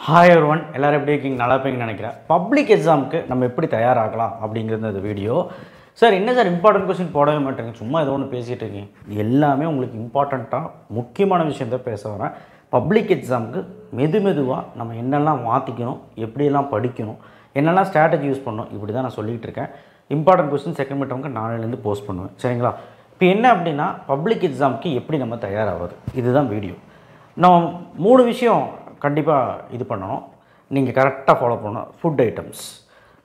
Hi everyone, எல்லாரும் எப்படி இருக்கீங்க? நல்லா இருப்பீங்கன்னு நினைக்கிறேன். பப்ளிக் எக்ஸாமுக்கு நம்ம எப்படி தயாராகலாம் அப்படிங்கிறது இந்த வீடியோ. சார் என்ன சார் இம்பார்ட்டன்ட் கொஸ்டின் போடவே மாட்டேங்க, சும்மா ஏதோ ஒன்று பேசிகிட்டு இருக்கீங்க. எல்லாமே உங்களுக்கு இம்பார்ட்டண்ட்டாக முக்கியமான விஷயம் தான் பேச வரேன். பப்ளிக் எக்ஸாமுக்கு மெதுவாக நம்ம என்னெல்லாம் மாற்றிக்கணும், எப்படியெல்லாம் படிக்கணும், என்னெல்லாம் ஸ்ட்ராட்டஜி யூஸ் பண்ணணும், இப்படி தான் நான் சொல்லிகிட்டு இருக்கேன். இம்பார்ட்டன்ட் கொஸ்டின் செகண்ட் மிட்டமுக்கு நாளையிலேருந்து போஸ்ட் பண்ணுவேன், சரிங்களா? இப்போ என்ன அப்படின்னா, பப்ளிக் எக்ஸாமுக்கு எப்படி நம்ம தயாராகுது, இதுதான் வீடியோ. நான் 3 விஷயம் கண்டிப்பாக இது பண்ணணும், நீங்கள் கரெக்டாக ஃபாலோ பண்ணணும். ஃபுட் ஐட்டம்ஸ்,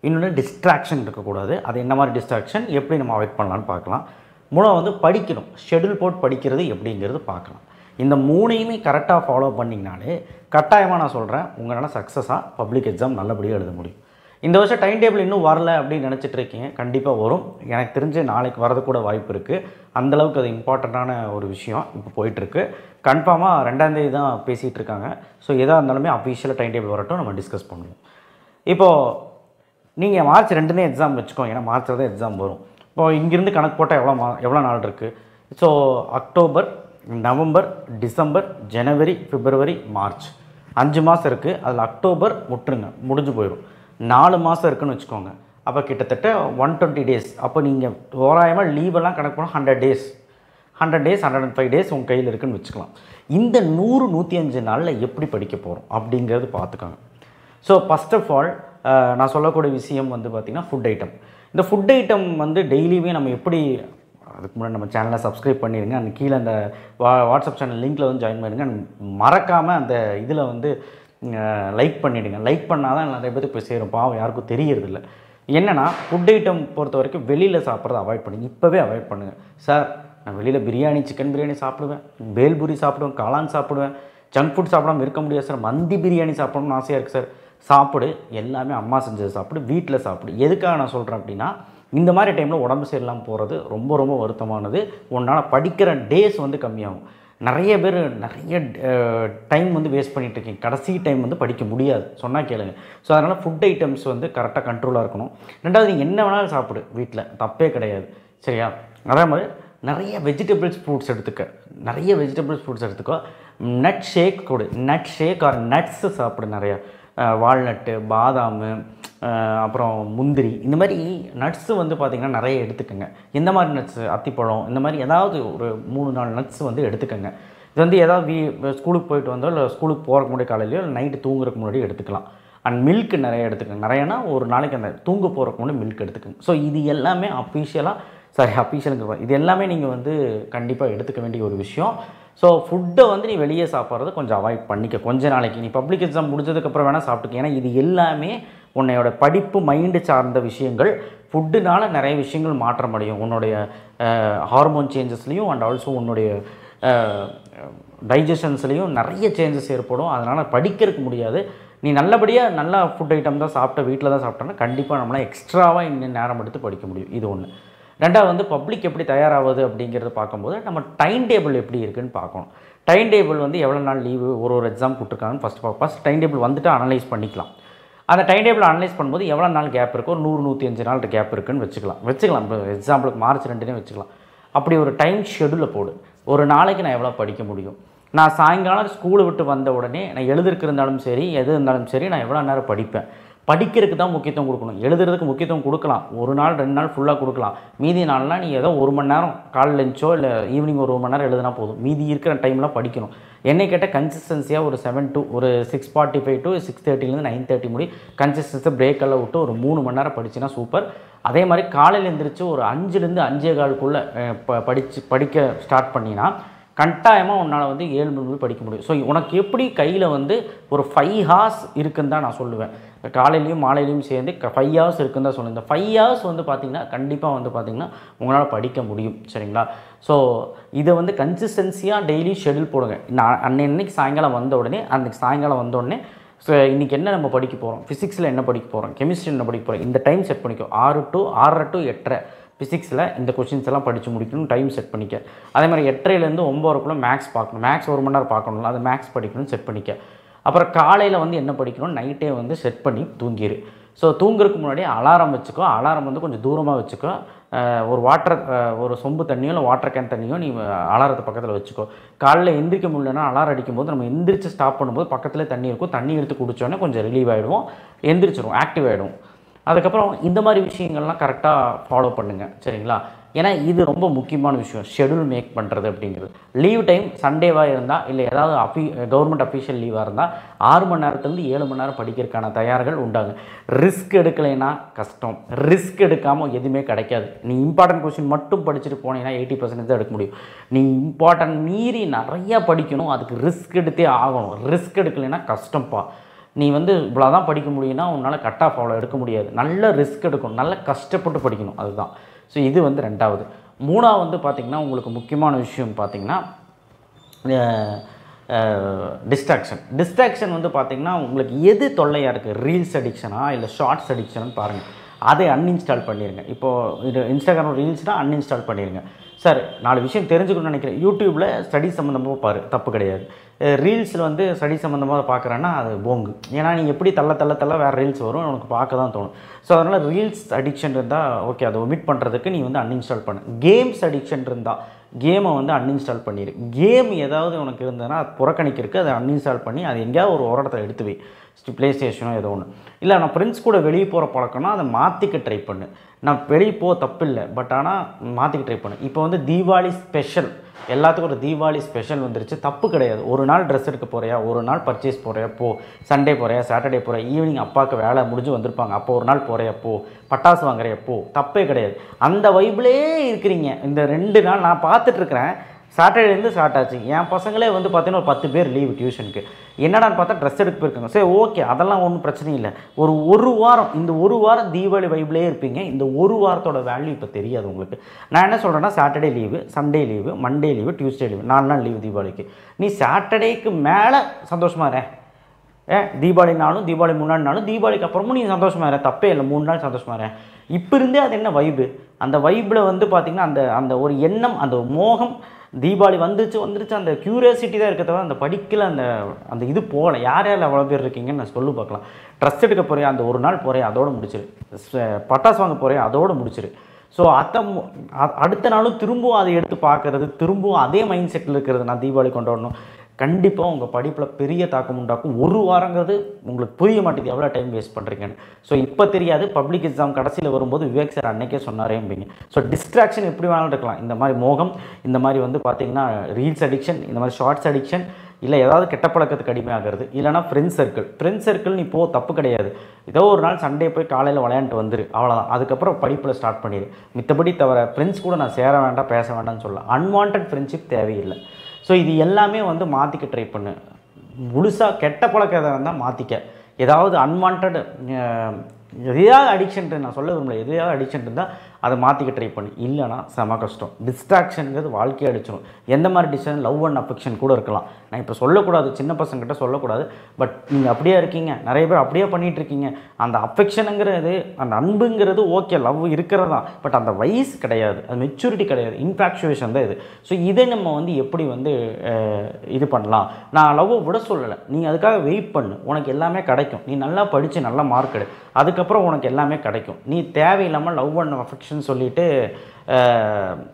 இன்னொன்று டிஸ்ட்ராக்ஷன் இருக்கக்கூடாது. அது என்ன மாதிரி டிஸ்ட்ராக்ஷன், எப்படி நம்ம அவாய்ட் பண்ணலான்னு பார்க்கலாம். மூணாவது வந்து படிக்கணும், ஷெடியூல் போட்டு படிக்கிறது எப்படிங்கிறது பார்க்கலாம். இந்த 3ஐயுமே கரெக்டாக ஃபாலோ பண்ணிங்கனாலே கட்டாயமாக நான் சொல்கிறேன், உங்களால் சக்ஸஸாக பப்ளிக் எக்ஸாம் நல்லபடியாக எழுத முடியும். இந்த வருஷம் டைம் டேபிள் இன்னும் வரல அப்படின்னு நினச்சிட்டு இருக்கீங்க, கண்டிப்பாக வரும். எனக்கு தெரிஞ்சு நாளைக்கு வரது கூட வாய்ப்பு இருக்குது. அந்தளவுக்கு அது இம்பார்ட்டண்ட்டான ஒரு விஷயம் இப்போ போயிட்டுருக்கு. கன்ஃபார்மாக 2ஆம் தேதி தான் பேசிகிட்டு இருக்காங்க. ஸோ எதாக இருந்தாலுமே அஃபீஷியலாக டைம் டேபிள் வரட்டும், நம்ம டிஸ்கஸ் பண்ணுவோம். இப்போது நீங்கள் மார்ச் 2 எக்ஸாம் வச்சுக்கோங்க, ஏன்னா மார்ச்சில் தான் எக்ஸாம் வரும். இப்போது இங்கேருந்து கணக்கு போட்டால் எவ்வளோ நாள் இருக்குது? ஸோ அக்டோபர், நவம்பர், டிசம்பர், ஜனவரி, பிப்ரவரி, மார்ச் 5 மாதம் இருக்குது. அதில் அக்டோபர் முடிஞ்சு போயிடும். 4 மாதம் இருக்குதுன்னு வச்சுக்கோங்க. அப்போ கிட்டத்தட்ட 120 டேஸ். அப்போ நீங்கள் தோராயமாக லீவெல்லாம் கணக்கு பண்ணால் 100 டேஸ் 105 டேஸ் உங்கள் கையில் இருக்குதுன்னு வச்சுக்கலாம். இந்த 105 நாளில் எப்படி படிக்க போகிறோம் அப்படிங்கிறது பார்த்துக்கோங்க. ஸோ ஃபஸ்ட் ஆஃப் ஆல் நான் சொல்லக்கூடிய விஷயம் வந்து பார்த்திங்கன்னா ஃபுட் ஐட்டம். இந்த ஃபுட் ஐட்டம் வந்து டெய்லியுமே நம்ம எப்படி, அதுக்கு முன்னாடி நம்ம சேனலை சப்ஸ்கிரைப் பண்ணிடுங்க, அந்த கீழே அந்த வாட்ஸ்அப் சேனல் லிங்க்கில் வந்து ஜாயின் பண்ணிடுங்க. மறக்காமல் அந்த இதில் வந்து லைக் பண்ணிவிடுங்க. லைக் பண்ணால் தான் நிறைய பேருக்கு போய் சேரும், பாவம் யாருக்கும் தெரியறதில்ல. என்னென்னா ஃபுட் ஐட்டம் பொறுத்த வரைக்கும் வெளியில் சாப்பிட்றத அவாய்ட் பண்ணுங்கள், இப்போவே அவாய்ட் பண்ணுங்கள். சார் நான் வெளியில் பிரியாணி, சிக்கன் பிரியாணி சாப்பிடுவேன், பேல்பூரி சாப்பிடுவேன், காளான் சாப்பிடுவேன், ஜங்க் ஃபுட் சாப்பிடாமல் இருக்க முடியாது சார், மந்தி பிரியாணி சாப்பிடணும்னு ஆசையாக இருக்குது சார். சாப்பிடு, எல்லாமே அம்மா செஞ்சது சாப்பிடு, வீட்டில் சாப்பிடு. எதுக்காக நான் சொல்கிறேன் அப்படின்னா, இந்த மாதிரி டைமில் உடம்பு சரியில்லாமல் போகிறது ரொம்ப வருத்தமானது. உன்னால் படிக்கிற டேஸ் வந்து கம்மியாகும். நிறைய பேர் நிறைய டைம் வந்து வேஸ்ட் பண்ணிகிட்டு இருக்கீங்க, கடைசி டைம் வந்து படிக்க முடியாது, சொன்னால் கேளுங்க. ஸோ அதனால் ஃபுட் ஐட்டம்ஸ் வந்து கரெக்டாக கண்ட்ரோலாக இருக்கணும். ரெண்டாவது, நீங்கள் என்ன வேணாலும் சாப்பிடு வீட்டில், தப்பே கிடையாது, சரியா? அதே மாதிரி நிறைய வெஜிடபிள்ஸ் ஃப்ரூட்ஸ் எடுத்துக்கோ. நட் ஷேக் கொடு, நட் ஷேக் ஆர் நட்ஸு சாப்பிடு நிறையா. வால்நட்டு, பாதாம், அப்புறம் முந்திரி, இந்த மாதிரி நட்ஸு வந்து பார்த்திங்கன்னா நிறைய எடுத்துக்கோங்க. எந்த மாதிரி நட்ஸு? அத்திப்பழம், இந்த மாதிரி ஏதாவது ஒரு 3-4 நட்ஸ் வந்து எடுத்துக்கோங்க. இது வந்து ஏதாவது ஸ்கூலுக்கு போயிட்டு வந்தோ இல்லை ஸ்கூலுக்கு போகிறக்கு முன்னாடி காலையிலையோ இல்லை நைட்டு தூங்குறதுக்கு முன்னாடி எடுத்துக்கலாம். அண்ட் மில்க் நிறைய எடுத்துக்கோங்க. நிறையனா ஒரு நாளைக்கு அந்த தூங்க போகிறக்கு முன்னாடி மில்க் எடுத்துக்கோங்க. ஸோ இது எல்லாமே அஃபீஷியலுங்க, இது எல்லாமே நீங்கள் வந்து கண்டிப்பாக எடுத்துக்க வேண்டிய ஒரு விஷயம். ஸோ ஃபுட்டை வந்து நீ வெளியே சாப்பிட்றது கொஞ்சம் அவாய்ட் பண்ணிக்க கொஞ்ச நாளைக்கு. நீ பப்ளிக் எக்ஸாம் முடிஞ்சதுக்கப்புறம் வேணால் சாப்பிட்டுக்க. ஏன்னா இது எல்லாமே உன்னையோட படிப்பு, மைண்டு சார்ந்த விஷயங்கள். ஃபுட்டுனால நிறைய விஷயங்கள் மாற்றம் அடையும், உன்னுடைய ஹார்மோன் சேஞ்சஸ்லேயும் அண்ட் ஆல்சோ உன்னுடைய டைஜஷன்ஸ்லேயும் நிறைய சேஞ்சஸ் ஏற்படும். அதனால் படிக்கிறதுக்கு முடியாது. நீ நல்லபடியாக நல்லா ஃபுட் ஐட்டம் தான் சாப்பிட்ட, வீட்டில் தான் சாப்பிட்டோன்னா கண்டிப்பாக நம்மளால் எக்ஸ்ட்ராவாக இன்னும் நேரம் எடுத்து படிக்க முடியும். இது ஒன்று. ரெண்டாவது வந்து பப்ளிக் எப்படி தயாராகுது அப்படிங்கிறது பார்க்கும்போது நம்ம டைம் டேபிள் எப்படி இருக்குதுன்னு பார்க்கணும். டைம் டேபிள் வந்து எவ்வளோ நாள் லீவு, ஒரு எக்ஸாம் கொடுத்துருக்காங்கன்னு ஃபஸ்ட் டைம் டேபிள் வந்துட்டு அனலைஸ் பண்ணிக்கலாம். அந்த டைம் டேபிள் அனலைஸ் பண்ணும்போது எவ்வளோ நாள் கேப் இருக்கோ, 100-105 நாள் கேப் இருக்குதுன்னு வச்சுக்கலாம். இப்போ எக்ஸாம்பிளுக்கு மார்ச் 2 வச்சுக்கலாம். அப்படி ஒரு டைம் ஷெடியூலை போடு. ஒரு நாளைக்கு நான் எவ்வளோ படிக்க முடியும், நான் சாயங்காலம் ஸ்கூலை விட்டு வந்த உடனே நான் எழுதுறதுக்கு இருந்தாலும் சரி, எது இருந்தாலும் சரி, நான் எவ்வளோ நேரம் படிப்பேன். படிக்கிறதுக்கு தான் முக்கியத்துவம் கொடுக்கணும், எழுதுறதுக்கு முக்கியத்துவம் கொடுக்கலாம். 1 நாள் 2 நாள் ஃபுல்லாக கொடுக்கலாம். மீதி நாள்லாம் நீ ஏதோ 1 மணி நேரம் காலைல லஞ்சோ இல்லை ஈவினிங் ஒரு 1 மணி நேரம் எழுதுனா போதும். மீதி இருக்கிற டைம்லாம் படிக்கணும். என்னை கேட்டால் கன்சிஸ்டன்சியாக ஒரு 6:45 to 6:30 9:30 முடி கன்சிஸ்டன்ஸாக பிரேக்கெல்லாம் விட்டு ஒரு 3 மணி நேரம் படிச்சுன்னா சூப்பர். அதே மாதிரி காலையில் எழுந்திரிச்சு ஒரு 5 to 5:15 படிக்க ஸ்டார்ட் பண்ணினா கட்டாயமாக உன்னால் வந்து 7 மணி படிக்க முடியும். ஸோ உனக்கு எப்படி கையில் வந்து ஒரு 5 hours இருக்குன்னு தான் நான் சொல்லுவேன். காலையிலையும் மாலையிலையும் சேர்ந்து 5 hours இருக்குன்னு தான் சொல்லுவேன். இந்த 5 hours வந்து பார்த்திங்கன்னா கண்டிப்பாக வந்து பார்த்திங்கன்னா உங்களால் படிக்க முடியும், சரிங்களா? ஸோ இதை வந்து கன்சிஸ்டன்சியாக டெய்லி ஷெடியூல் போடுங்க. நான் அன்னைக்கு சாயங்காலம் வந்த உடனே ஸோ இன்றைக்கி என்ன நம்ம படிக்க போகிறோம், ஃபிசிக்ஸில் என்ன படிக்க போகிறோம், கெமிஸ்ட்ரி என்ன படிக்க போகிறோம், இந்த டைம் செட் பண்ணிக்கோ. 6 to 8:30 ஃபிசிக்ஸில் இந்த கொஷின்ஸ் எல்லாம் படித்து முடிக்கணும், டைம் செட் பண்ணிக்க. அதே மாதிரி 8:30 to 9 மேக்ஸ் பார்க்கணும், மேக்ஸ் 1 மணி நேரம் பார்க்கணும்ல, அது மேக்ஸ் படிக்கணும்னு செட் பண்ணிக்க. அப்புறம் காலையில் வந்து என்ன படிக்கணும், நைட்டே வந்து செட் பண்ணி தூங்கிடு. ஸோ தூங்குறதுக்கு முன்னாடி அலாரம் வச்சுக்கோ. அலாரம் வந்து கொஞ்சம் தூரமாக வச்சுக்கோ. ஒரு ஒரு சொம்பு தண்ணியோ இல்லை வாட்டர் கேன் தண்ணியோ நீ அலாரத்தை பக்கத்தில் வச்சுக்கோ. காலையில் எந்திரிக்க முடியலன்னா அலாரம் அடிக்கும்போது நம்ம எந்திரிச்சு ஸ்டாப் பண்ணும்போது பக்கத்தில் தண்ணி இருக்கும், தண்ணி எடுத்து குடித்தோன்னே கொஞ்சம் ரிலீவ் ஆகிடுவோம், எந்திரிச்சிடும், ஆக்டிவ் ஆகிடும். அதுக்கப்புறம் இந்த மாதிரி விஷயங்கள்லாம் கரெக்டாக ஃபாலோ பண்ணுங்கள், சரிங்களா? ஏன்னா இது ரொம்ப முக்கியமான விஷயம், ஷெடியூல் மேக் பண்ணுறது அப்படிங்கிறது. லீவ் டைம் சண்டேவாக இருந்தால் இல்லை ஏதாவது கவர்மெண்ட் அஃபீஷியல் லீவாக இருந்தால் 6 மணி நேரத்துலேருந்து 7 மணி நேரம் படிக்கிறதுக்கான தயார்கள் உண்டாங்க. ரிஸ்க் எடுக்கலைன்னா கஷ்டம், ரிஸ்க் எடுக்காமல் எதுவுமே கிடைக்காது. நீ இம்பார்ட்டன்ட் கொஸ்டின் மட்டும் படிச்சுட்டு போனீங்கன்னா 80% தான் எடுக்க முடியும். நீ இம்பார்ட்டன்ட் மீறி நிறையா படிக்கணும், அதுக்கு ரிஸ்க் எடுத்தே ஆகணும். ரிஸ்க் எடுக்கலைன்னா கஷ்டம்ப்பா. நீ இவ்வளோ தான் படிக்க முடியும்னா உன்னால் கட் ஆஃப் அவ்வளோ எடுக்க முடியாது. நல்ல ரிஸ்க் எடுக்கணும், நல்ல கஷ்டப்பட்டு படிக்கணும், அதுதான். ஸோ இது 2வது. 3வது பார்த்திங்கன்னா உங்களுக்கு முக்கியமான விஷயம் பார்த்திங்கன்னா டிஸ்ட்ராக்ஷன் பார்த்திங்கன்னா உங்களுக்கு எது தொல்லையாக இருக்குது, ரீல்ஸ் அடிக்ஷனா இல்லை ஷார்ட்ஸ் அடிக்ஷன் பாருங்கள். அதை அன்இன்ஸ்டால் பண்ணிடுங்க. இப்போது இது இன்ஸ்டாகிராம் ரீல்ஸ்னால் அன்இன்ஸ்டால் பண்ணிடுங்க. சார் 4 விஷயம் தெரிஞ்சுக்கணும்னு நினைக்கிறேன். யூடியூப்பில் ஸ்டடி சம்மந்தமாக பாரு, தப்பு கிடையாது. ரீல்ஸில் ஸ்டடி சம்மந்தமாக பார்க்குறேன்னா அது போங்கு. ஏன்னா நீங்கள் எப்படி தள்ள வேறு ரீல்ஸ் வரும், உனக்கு பார்க்க தான் தோணும். ஸோ அதனால் ரீல்ஸ் அடிக்ஷன் இருந்தால் ஓகே, அதை ஒமிட் பண்ணுறதுக்கு நீ அன்இன்ஸ்டால் பண்ணு. கேம்ஸ் அடிக்ஷன் இருந்தால் கேமை அன்இன்ஸ்டால் பண்ணிடு. கேம் ஏதாவது உனக்கு இருந்ததுன்னா அது புறக்கணிக்கிறதுக்கு அதை அன்இன்ஸ்டால் பண்ணி அது எங்கேயாவது ஒரு இடத்துல எடுத்து வை. ப்ளே ஸ்டேஷனோ ஏதோ ஒன்று. இல்லை நான் ஃப்ரெண்ட்ஸ் கூட வெளியே போகிற பழக்கம்னா அதை மாற்றிக்க ட்ரை பண்ணு. நான் வெளியே போக தப்பு இல்லை, பட் ஆனால் மாற்றிக்க ட்ரை பண்ணு. இப்போ தீபாவளி ஸ்பெஷல், எல்லாத்துக்கும் ஒரு தீபாவளி ஸ்பெஷல் வந்துருச்சு, தப்பு கிடையாது. ஒரு நாள் ட்ரெஸ் எடுக்க போகிறியா, ஒரு நாள் பர்ச்சேஸ் போகிறியா போ, சண்டே போகிறியா, சாட்டர்டே போகிறியா, ஈவினிங் அப்பாவுக்கு வேலை முடிஞ்சு வந்திருப்பாங்க அப்போ ஒரு நாள் போகிறியா போ, பட்டாசு வாங்குறியா போ, தப்பே கிடையாது. அந்த வைப்லேயே இருக்கிறீங்க இந்த 2 நாள். நான் பார்த்துட்ருக்குறேன், சாட்டர்டேலேருந்து ஸ்டார்ட் ஆச்சு. என் பசங்களே பார்த்தீங்கன்னா ஒரு 10 பேர் லீவு டியூஷனுக்கு. என்னடான்னு பார்த்தா ட்ரெஸ் எடுக்க போயிருக்காங்க. சரி ஓகே, அதெல்லாம் ஒன்றும் பிரச்சனை இல்லை. ஒரு வாரம், இந்த ஒரு வாரம் தீபாவளி வைப்லேயே இருப்பீங்க. இந்த ஒரு வாரத்தோட வேல்யூ இப்போ தெரியாது உங்களுக்கு. நான் என்ன சொல்கிறேன்னா, Saturday leave, Sunday leave, Monday leave, Tuesday leave, 4 நாள் லீவு தீபாவளிக்கு. நீ சாட்டர்டேக்கு மேலே சந்தோஷமாக இரு. தீபாவளி நாளும், தீபாவளி முன்னாடி நாளும், தீபாவளிக்கு அப்புறமும் நீ சந்தோஷமாக இரு, தப்பே இல்லை. 3 நாள் சந்தோஷமாக இரு. இப்போ இருந்தே அது என்ன வைப்பு, அந்த வைப்பில் பார்த்திங்கன்னா அந்த ஒரு எண்ணம், அந்த மோகம், தீபாவளி வந்துருச்சு அந்த க்யூரியாசிட்டி தான் இருக்க தவிர அந்த படிக்கல, அந்த இது போகல. யார் அவ்வளோ பேர் இருக்கீங்கன்னு நான் சொல்லி பார்க்கலாம். ட்ரெஸ் எடுக்க போகிறேன் அந்த ஒரு நாள் போகிறேன், அதோடு முடிச்சிரு. பட்டாசு வாங்க போகிறேன், அதோடு முடிச்சிரு. ஸோ அடுத்த நாளும் திரும்பவும் அதை எடுத்து பார்க்குறது, திரும்பவும் அதே மைண்ட் செட்டில் இருக்கிறது, நான் தீபாவளி கொண்டாடணும். கண்டிப்பாக உங்கள் படிப்பில் பெரிய தாக்கம் உண்டாக்கும். ஒரு வாரங்கிறது உங்களுக்கு புரிய மாட்டேங்குது, எவ்வளோ டைம் வேஸ்ட் பண்ணுறீங்கன்னு. ஸோ இப்போ தெரியாது, பப்ளிக் எக்ஸாம் கடைசியில் வரும்போது விவேக் சார் அன்றைக்கே சொன்னாரேம்பிங்க. ஸோ டிஸ்ட்ராக்ஷன் எப்படி வேணாலும் இருக்கலாம். இந்த மாதிரி மோகம், இந்த மாதிரி பார்த்தீங்கன்னா ரீல்ஸ் அடிக்ஷன், இந்த மாதிரி ஷார்ட்ஸ் அடிக்ஷன், இல்லை ஏதாவது கெட்ட பழக்கத்துக்கு அடிமையாகிறது, இல்லைனா ஃப்ரெண்ட்ஸ் சர்க்கிள் நீ போ, தப்பு கிடையாது. ஏதோ ஒரு நாள் சண்டே போய் காலையில் விளையாண்டு வந்துரு, அவ்வளோதான். அதுக்கப்புறம் படிப்பில் ஸ்டார்ட் பண்ணிடு. மித்தபடி தவிர ஃப்ரெண்ட்ஸ் கூட நான் சேர வேண்டாம், பேச வேண்டாம்னு சொல்லலாம். அன்வான்ட் ஃப்ரெண்ட்ஷிப் தேவையில்லை. ஸோ இது எல்லாமே மாற்றிக்க ட்ரை பண்ணு. முழுசாக கெட்ட பழக்கம் இருந்தால் மாற்றிக்க. ஏதாவது அன்வான்ட் எதையாவது அடிக்ஷன், நான் சொல்ல விரும்பல, எதையாவது அடிக்ஷன் இருந்தால் அதை மாற்றிக்க ட்ரை பண்ணு. இல்லைனா செம கஷ்டம். டிஸ்ட்ராக்ஷனுங்கிறது வாழ்க்கையை அடிச்சிடும். எந்த மாதிரி டிசிஷன், லவ் அண்ட் அஃபெக்ஷன் கூட இருக்கலாம். நான் இப்போ சொல்லக்கூடாது, சின்ன பசங்கிட்ட சொல்லக்கூடாது. பட் நீங்கள் அப்படியே இருக்கீங்க, நிறைய பேர் அப்படியே பண்ணிகிட்ருக்கீங்க. அந்த அஃபெக்ஷனுங்கிறது, அந்த அன்புங்கிறது ஓகே, லவ் இருக்கிறது தான். பட் அந்த வயசு கிடையாது, அது மெச்சூரிட்டி கிடையாது, இன்ஃபாக்சுவேஷன் தான் இது. ஸோ இதை நம்ம எப்படி இது பண்ணலாம். நான் லவ்வை விட சொல்லலை, நீ அதுக்காக வெயிட் பண்ணு, உனக்கு எல்லாமே கிடைக்கும். நீ நல்லா படித்து நல்ல மார்க் எடு, அதுக்கப்புறம் உனக்கு எல்லாமே கிடைக்கும். நீ தேவையில்லாமல் லவ் அண்ட் அஃபெக்ஷன் சொல்லிட்டு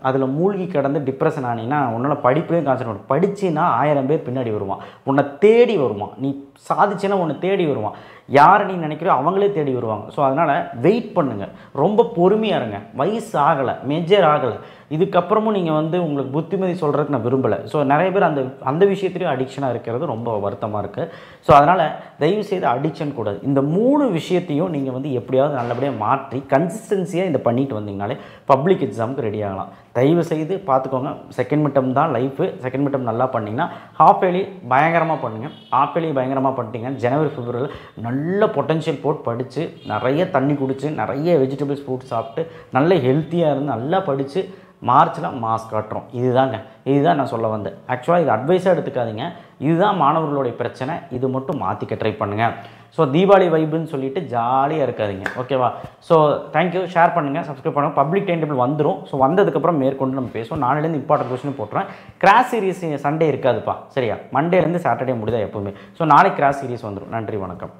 அதில் மூழ்கி கிடந்து டிப்ரெஷன் ஆனீங்கன்னா உன்னால் படிப்புலேயும் கான்சன்ட்ரேட். படிச்சின்னா 1000 பேர் பின்னாடி வருவான், உன்னை தேடி வருவான். நீ சாதிச்சுன்னா உன்னை தேடி வருவான். யாரை நீ நினைக்கிறோ அவங்களே தேடி வருவாங்க. ஸோ அதனால் வெயிட் பண்ணுங்கள், ரொம்ப பொறுமையாக இருங்க. வயசு ஆகலை, மேஜர் ஆகலை. இதுக்கப்புறமும் நீங்கள் உங்களுக்கு புத்திமதி சொல்கிறதுக்கு நான் விரும்பலை. ஸோ நிறைய பேர் அந்த விஷயத்துலேயும் அடிக்ஷனாக இருக்கிறது ரொம்ப வருத்தமாக இருக்குது. ஸோ அதனால் தயவுசெய்து அடிக்ஷன் கூடாது. இந்த 3 விஷயத்தையும் நீங்கள் எப்படியாவது நல்லபடியாக மாற்றி கன்சிஸ்டன்சியாக இதை பண்ணிட்டு வந்தீங்கனாலே பப்ளிக் எக்ஸாமுக்கு ரெடி ஆகலாம். தயவு செய்து பார்த்துக்கோங்க. செகண்ட் மிட்டம் தான் லைஃபு. செகண்ட் மிட்டம் நல்லா பண்ணிங்கன்னா ஹாஃப் இயர்லி பயங்கரமாக பண்ணுங்கள். ஹாஃப் இயர்லி பயங்கரமாக பண்ணிட்டீங்க, ஜனவரி பிப்ரவரியில் நல்ல பொட்டன்ஷியல் போட்டு படித்து, நிறைய தண்ணி குடித்து, நிறைய வெஜிடபிள்ஸ் ஃப்ரூட் சாப்பிட்டு, நல்ல ஹெல்த்தியாக இருந்து நல்லா படித்து மார்ச்சில் மாஸ் காட்டுறோம். இதுதான் நான் சொல்ல வந்தேன். ஆக்சுவலாக இது அட்வைஸாக எடுத்துக்காதீங்க. இதுதான் மாணவர்களுடைய பிரச்சனை. இது மட்டும் மாற்றிக்க ட்ரை பண்ணுங்கள். ஸோ தீபாவளி வைப்புன்னு சொல்லிட்டு ஜாலியாக இருக்காதிங்க, ஓகேவா? So thank you. ஷேர் பண்ணுங்கள், சப்ஸ்கிரைப் பண்ணுங்கள். பப்ளிக் டைம் டேபிள் வந்துடும். ஸோ வந்ததுக்கப்புறம் மேற்கொண்டு நம்ம பேசுவோம். நாளையிலேருந்து இம்பார்ட்டன்ட் கொஸ்டின் போட்டுறேன். கிராஸ் சீரிஸ் சண்டே இருக்காதுப்பா, சரியா? மண்டேலேருந்து சாட்டர்டே முடிதான் எப்போவுமே. ஸோ நாளைக்கு கிராஸ் சீரிஸ் வந்துடும். நன்றி, வணக்கம்.